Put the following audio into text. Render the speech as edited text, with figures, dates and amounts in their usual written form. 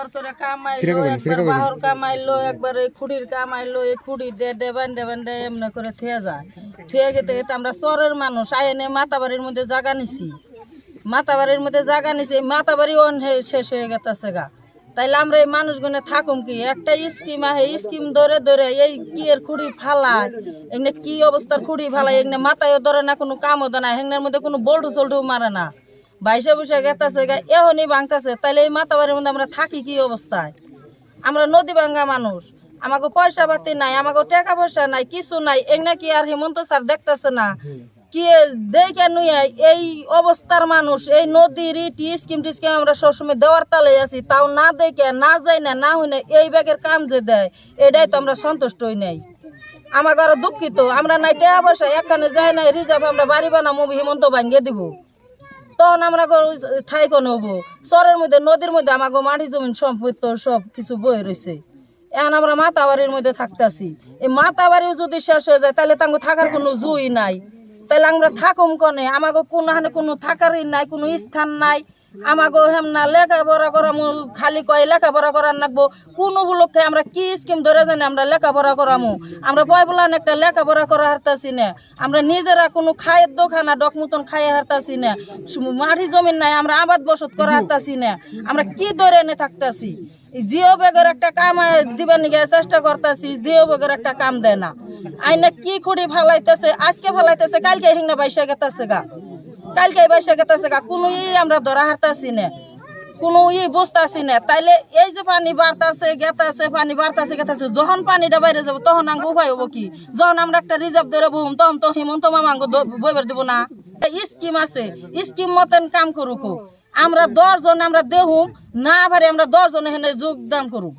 একবার করে কামাইলো, একবার বাহর কামাইলো, একবার এই খুঁড়ির কামাইলো, এই খুঁড়ি দে বান্ধে এমনি করে থুয়ে যায়। থুয়ে গেতে গেতে আমরা চরের মানুষ আইনে মাতাবাড়ির মধ্যে জায়গা নিছি, মাতাবাড়ির মধ্যে জায়গা নিছি, এই মাতাবাড়ি শেষ হয়ে গেছে গা। তাইলে আমরা এই মানুষগুলো থাকুম কি? একটা স্কিম আহে, স্কিম ধরে ধরে এই কি এর খুঁড়ি ফালায়, এখানে কি অবস্থার খুঁড়ি ফালায়, এখানে মাথায়ও ধরে না, কোনো কামও দেয় না, হেংনের মধ্যে কোনো বল্টু চল্টু মারে না, বাইশে বসে গেতেছে গা, এখনই ভাঙতেছে। তাইলে এই মাতাবাড়ির মধ্যে আমরা থাকি কি অবস্থায়? আমরা নদী ভাঙ্গা মানুষ, আমাকে পয়সা পাতি নাই, আমাকে টাকা পয়সা নাই, কিছু নাই, এখানে কি আর হেমন্ত স্যার দেখতেছে না কি দেখে নুয়ে এই অবস্থার মানুষ? এই নদীর স্কিম টিস্কিম আমরা সবসময় দেওয়ার তালে আছি, তাও না দেখে না যাই না না হই না, এই ব্যাগের কাম যে দেয় এটাই তো আমরা সন্তুষ্ট হই নাই। আমাকে আরো দুঃখিত, আমরা নাই টাকা পয়সা এখানে যাই নাই রিজার্ভ আমরা বাড়ি বানাবো, হেমন্ত ভাঙ্গে দিব, তখন আমরা ঠাই কোন হবো? চরের মধ্যে নদীর মধ্যে আমাকে মাটি জমিন সম্পত্তি সব কিছু বয়ে রয়েছে, এখন আমরা মাতাবাড়ির মধ্যে থাকতেছি। এই মাতাবাড়িও যদি শেষ হয়ে যায় তাহলে তাঙ্গো থাকার কোনো জুই নাই, তাহলে আমরা থাকুম কনে? আমাকে কোনো থাকারই নাই, কোনো স্থান নাই। আমাকে হেমনা লেখাপড়া করা খালি কয় লেখাপড়া করার নাকবো, কোনো উপলক্ষে আমরা কি স্কিম ধরে জানি আমরা লেখাপড়া করামো? আমরা পয় বলান একটা লেখাপড়া করা হারতাছি না, আমরা নিজেরা কোনো খায়ের দোকানা ডক মতন খাইয়ে হারতাছি না, মাটি জমিন নাই, আমরা আবাদ বসত করা হারতাছি না, আমরা কি ধরে এনে থাকতাছি? জিও ব্যাগের একটা কাম দিবার নিয়ে চেষ্টা করতেছি, জিও ব্যাগের একটা কাম দেয় না। আইনে কি খুঁড়ি ফালাইতেছে, আজকে ফালাইতেছে, কালকে হিংনা বাইসা গেতেছে গা, কালকে বাইসা গেতেছে গা, কোনো আমরা ধরা হারতাছি না, কোনো বুঝতেছি না। তাইলে এই যে পানি বাড়তাছে গেতাছে, পানি বাড়তাছে গেতাছে, যখন পানিটা বাইরে যাবো তখন আঙ্গ উপায় হবো কি? যখন আমরা একটা রিজার্ভ ধরে বহম তখন তো হেমন্ত মামা আঙ্গ বইবার দিব না? স্কিম আছে, স্কিম মতন কাম করুক। আমরা 10 জন আমরা দেহুম না পারি, আমরা 10 জন এখানে যোগদান করুক।